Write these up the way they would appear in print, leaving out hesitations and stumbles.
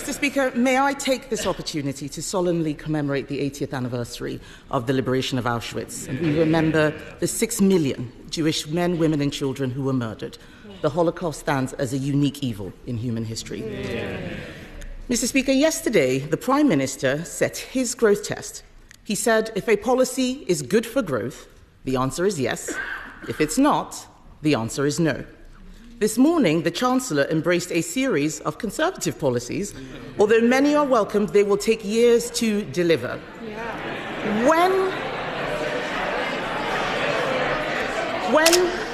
Mr. Speaker, may I take this opportunity to solemnly commemorate the 80th anniversary of the liberation of Auschwitz, and we remember the 6 million Jewish men, women and children who were murdered. The Holocaust stands as a unique evil in human history. Mr. Speaker, yesterday the Prime Minister set his growth test. He said, if a policy is good for growth, the answer is yes. If it's not, the answer is no. This morning, the Chancellor embraced a series of Conservative policies. Although many are welcomed, they will take years to deliver.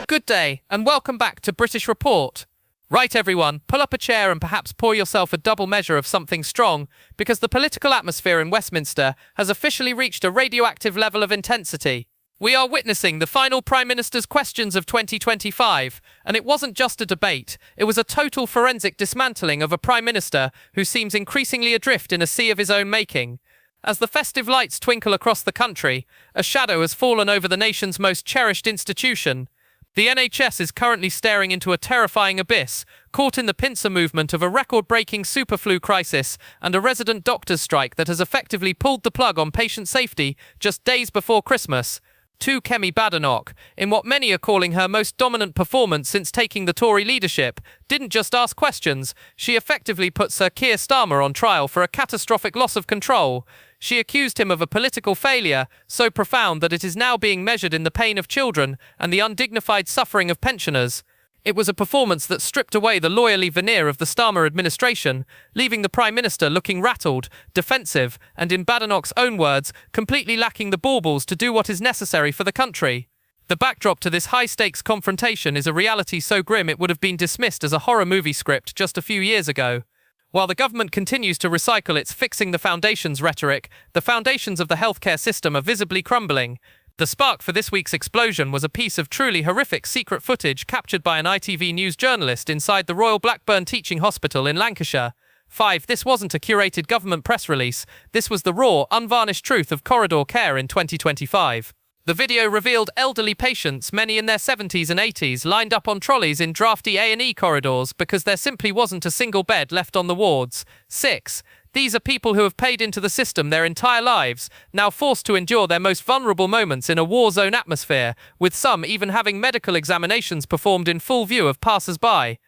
Good day, and welcome back to British Report. Right, everyone, pull up a chair and perhaps pour yourself a double measure of something strong, because the political atmosphere in Westminster has officially reached a radioactive level of intensity. We are witnessing the final Prime Minister's questions of 2025, and it wasn't just a debate, it was a total forensic dismantling of a Prime Minister who seems increasingly adrift in a sea of his own making. As the festive lights twinkle across the country, a shadow has fallen over the nation's most cherished institution. The NHS is currently staring into a terrifying abyss, caught in the pincer movement of a record-breaking superflu crisis and a resident doctors' strike that has effectively pulled the plug on patient safety just days before Christmas. To Kemi Badenoch, in what many are calling her most dominant performance since taking the Tory leadership, didn't just ask questions, she effectively put Sir Keir Starmer on trial for a catastrophic loss of control. She accused him of a political failure so profound that it is now being measured in the pain of children and the undignified suffering of pensioners. It was a performance that stripped away the lawyerly veneer of the Starmer administration, leaving the Prime Minister looking rattled, defensive, and in Badenoch's own words, completely lacking the baubles to do what is necessary for the country. The backdrop to this high-stakes confrontation is a reality so grim it would have been dismissed as a horror movie script just a few years ago. While the government continues to recycle its fixing the foundations rhetoric, the foundations of the healthcare system are visibly crumbling. The spark for this week's explosion was a piece of truly horrific secret footage captured by an ITV News journalist inside the Royal Blackburn Teaching Hospital in Lancashire. 5. This wasn't a curated government press release, this was the raw, unvarnished truth of corridor care in 2025. The video revealed elderly patients, many in their 70s and 80s, lined up on trolleys in drafty A&E corridors because there simply wasn't a single bed left on the wards. 6. These are people who have paid into the system their entire lives, now forced to endure their most vulnerable moments in a war zone atmosphere, with some even having medical examinations performed in full view of passers-by.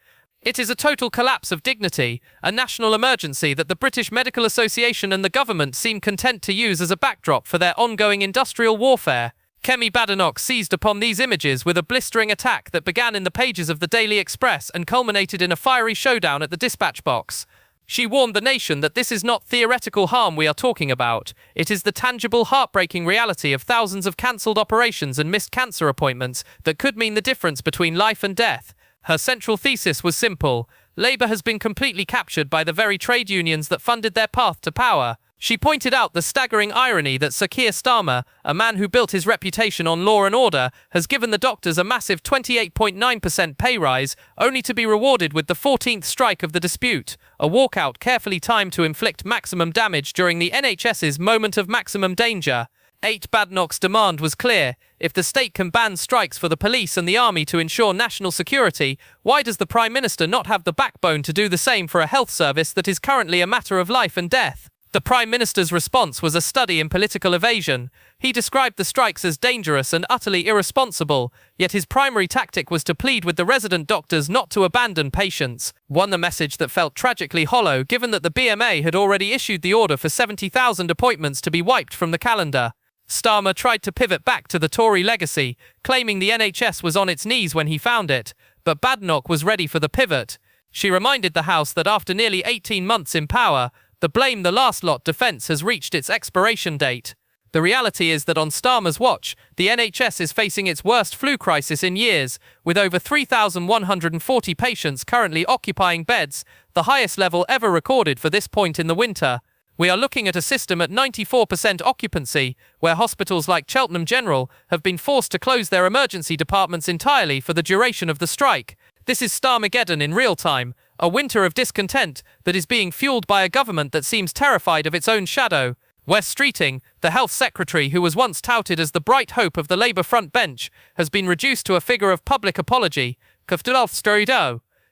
It is a total collapse of dignity, a national emergency that the British Medical Association and the government seem content to use as a backdrop for their ongoing industrial warfare. Kemi Badenoch seized upon these images with a blistering attack that began in the pages of the Daily Express and culminated in a fiery showdown at the dispatch box. She warned the nation that this is not theoretical harm we are talking about. It is the tangible, heartbreaking reality of thousands of cancelled operations and missed cancer appointments that could mean the difference between life and death. Her central thesis was simple. Labour has been completely captured by the very trade unions that funded their path to power. She pointed out the staggering irony that Sir Keir Starmer, a man who built his reputation on law and order, has given the doctors a massive 28.9% pay rise, only to be rewarded with the 14th strike of the dispute, a walkout carefully timed to inflict maximum damage during the NHS's moment of maximum danger. 8. Badenoch's demand was clear. If the state can ban strikes for the police and the army to ensure national security, why does the Prime Minister not have the backbone to do the same for a health service that is currently a matter of life and death? The Prime Minister's response was a study in political evasion. He described the strikes as dangerous and utterly irresponsible, yet his primary tactic was to plead with the resident doctors not to abandon patients. One, the message that felt tragically hollow given that the BMA had already issued the order for 70,000 appointments to be wiped from the calendar. Starmer tried to pivot back to the Tory legacy, claiming the NHS was on its knees when he found it, but Badenoch was ready for the pivot. She reminded the House that after nearly 18 months in power, the blame the last lot defence has reached its expiration date. The reality is that on Starmer's watch, the NHS is facing its worst flu crisis in years, with over 3,140 patients currently occupying beds, the highest level ever recorded for this point in the winter. We are looking at a system at 94% occupancy, where hospitals like Cheltenham General have been forced to close their emergency departments entirely for the duration of the strike. This is Starmageddon in real time, a winter of discontent that is being fueled by a government that seems terrified of its own shadow. Wes Streeting, the health secretary who was once touted as the bright hope of the Labour front bench, has been reduced to a figure of public apology.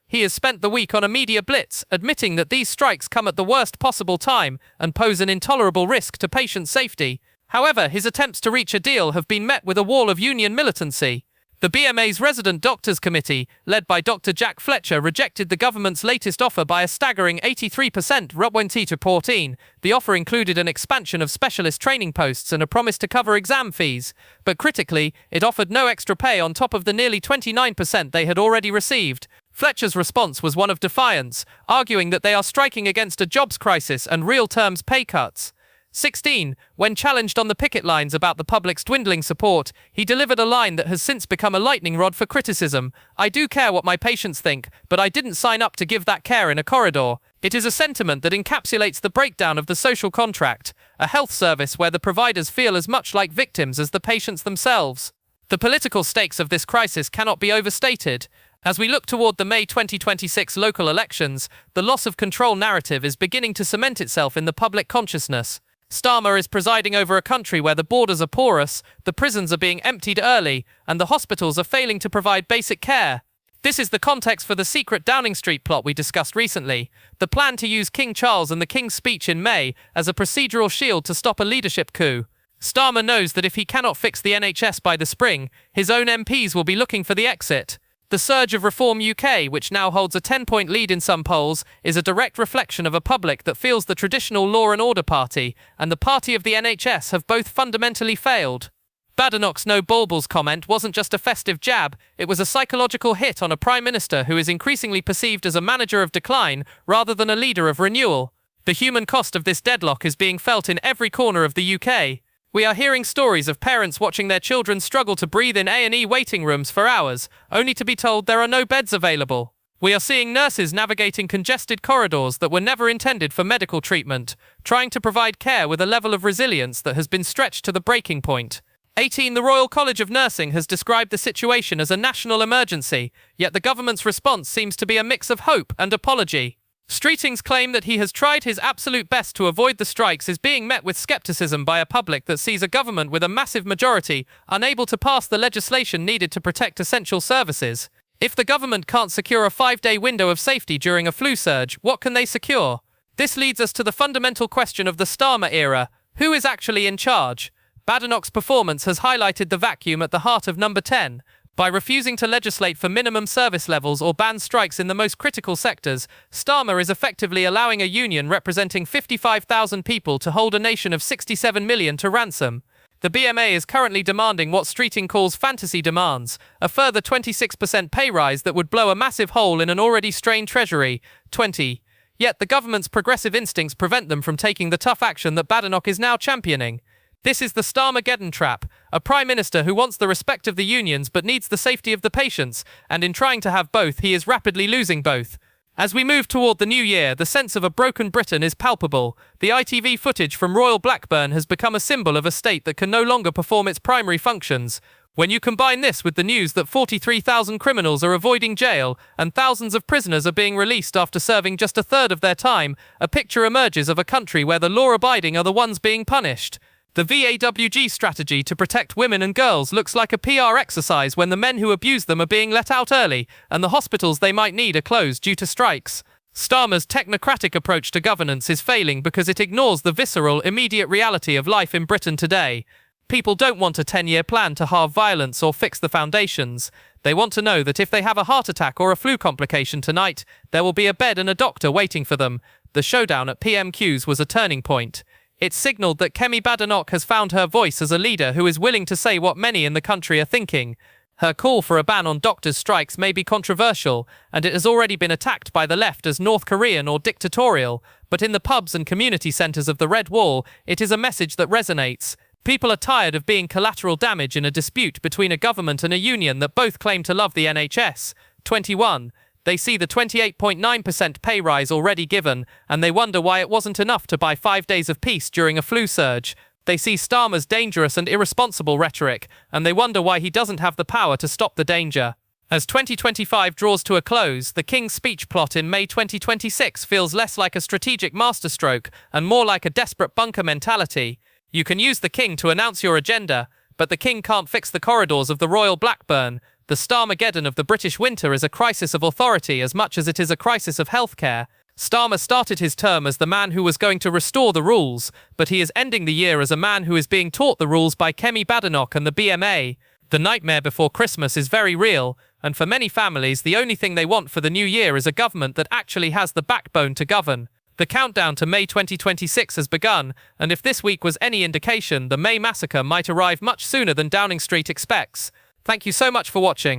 He has spent the week on a media blitz, admitting that these strikes come at the worst possible time and pose an intolerable risk to patient safety. However, his attempts to reach a deal have been met with a wall of union militancy. The BMA's Resident Doctors Committee, led by Dr. Jack Fletcher, rejected the government's latest offer by a staggering 83%. Report. The offer included an expansion of specialist training posts and a promise to cover exam fees, but critically, it offered no extra pay on top of the nearly 29% they had already received. Fletcher's response was one of defiance, arguing that they are striking against a jobs crisis and real terms pay cuts. 16. When challenged on the picket lines about the public's dwindling support, he delivered a line that has since become a lightning rod for criticism. "I do care what my patients think, but I didn't sign up to give that care in a corridor." It is a sentiment that encapsulates the breakdown of the social contract, a health service where the providers feel as much like victims as the patients themselves. The political stakes of this crisis cannot be overstated. As we look toward the May 2026 local elections, the loss of control narrative is beginning to cement itself in the public consciousness. Starmer is presiding over a country where the borders are porous, the prisons are being emptied early, and the hospitals are failing to provide basic care. This is the context for the secret Downing Street plot we discussed recently, the plan to use King Charles and the King's speech in May as a procedural shield to stop a leadership coup. Starmer knows that if he cannot fix the NHS by the spring, his own MPs will be looking for the exit. The surge of Reform UK, which now holds a 10-point lead in some polls, is a direct reflection of a public that feels the traditional law and order party and the party of the NHS have both fundamentally failed. Badenoch's no bulbils comment wasn't just a festive jab, it was a psychological hit on a Prime Minister who is increasingly perceived as a manager of decline rather than a leader of renewal. The human cost of this deadlock is being felt in every corner of the UK. We are hearing stories of parents watching their children struggle to breathe in A&E waiting rooms for hours, only to be told there are no beds available. We are seeing nurses navigating congested corridors that were never intended for medical treatment, trying to provide care with a level of resilience that has been stretched to the breaking point. 18. The Royal College of Nursing has described the situation as a national emergency, yet the government's response seems to be a mix of hope and apology. Streeting's claim that he has tried his absolute best to avoid the strikes is being met with scepticism by a public that sees a government with a massive majority unable to pass the legislation needed to protect essential services. If the government can't secure a 5-day window of safety during a flu surge, what can they secure? This leads us to the fundamental question of the Starmer era: who is actually in charge? Badenoch's performance has highlighted the vacuum at the heart of Number 10. By refusing to legislate for minimum service levels or ban strikes in the most critical sectors, Starmer is effectively allowing a union representing 55,000 people to hold a nation of 67 million to ransom. The BMA is currently demanding what Streeting calls fantasy demands, a further 26% pay rise that would blow a massive hole in an already strained treasury. 20. Yet the government's progressive instincts prevent them from taking the tough action that Badenoch is now championing. This is the Starmageddon trap, a prime minister who wants the respect of the unions but needs the safety of the patients, and in trying to have both, he is rapidly losing both. As we move toward the new year, the sense of a broken Britain is palpable. The ITV footage from Royal Blackburn has become a symbol of a state that can no longer perform its primary functions. When you combine this with the news that 43,000 criminals are avoiding jail and thousands of prisoners are being released after serving just a third of their time, a picture emerges of a country where the law-abiding are the ones being punished. The VAWG strategy to protect women and girls looks like a PR exercise when the men who abuse them are being let out early and the hospitals they might need are closed due to strikes. Starmer's technocratic approach to governance is failing because it ignores the visceral, immediate reality of life in Britain today. People don't want a 10-year plan to halve violence or fix the foundations. They want to know that if they have a heart attack or a flu complication tonight, there will be a bed and a doctor waiting for them. The showdown at PMQs was a turning point. It signalled that Kemi Badenoch has found her voice as a leader who is willing to say what many in the country are thinking. Her call for a ban on doctors' strikes may be controversial, and it has already been attacked by the left as North Korean or dictatorial, but in the pubs and community centres of the Red Wall, it is a message that resonates. People are tired of being collateral damage in a dispute between a government and a union that both claim to love the NHS. 21. They see the 28.9% pay rise already given, and they wonder why it wasn't enough to buy 5 days of peace during a flu surge. They see Starmer's dangerous and irresponsible rhetoric, and they wonder why he doesn't have the power to stop the danger. As 2025 draws to a close, the King's speech plot in May 2026 feels less like a strategic masterstroke and more like a desperate bunker mentality. You can use the King to announce your agenda, but the King can't fix the corridors of the Royal Blackburn. The Starmageddon of the British winter is a crisis of authority as much as it is a crisis of healthcare. Starmer started his term as the man who was going to restore the rules, but he is ending the year as a man who is being taught the rules by Kemi Badenoch and the BMA. The nightmare before Christmas is very real, and for many families the only thing they want for the new year is a government that actually has the backbone to govern. The countdown to May 2026 has begun, and if this week was any indication, the May massacre might arrive much sooner than Downing Street expects. Thank you so much for watching.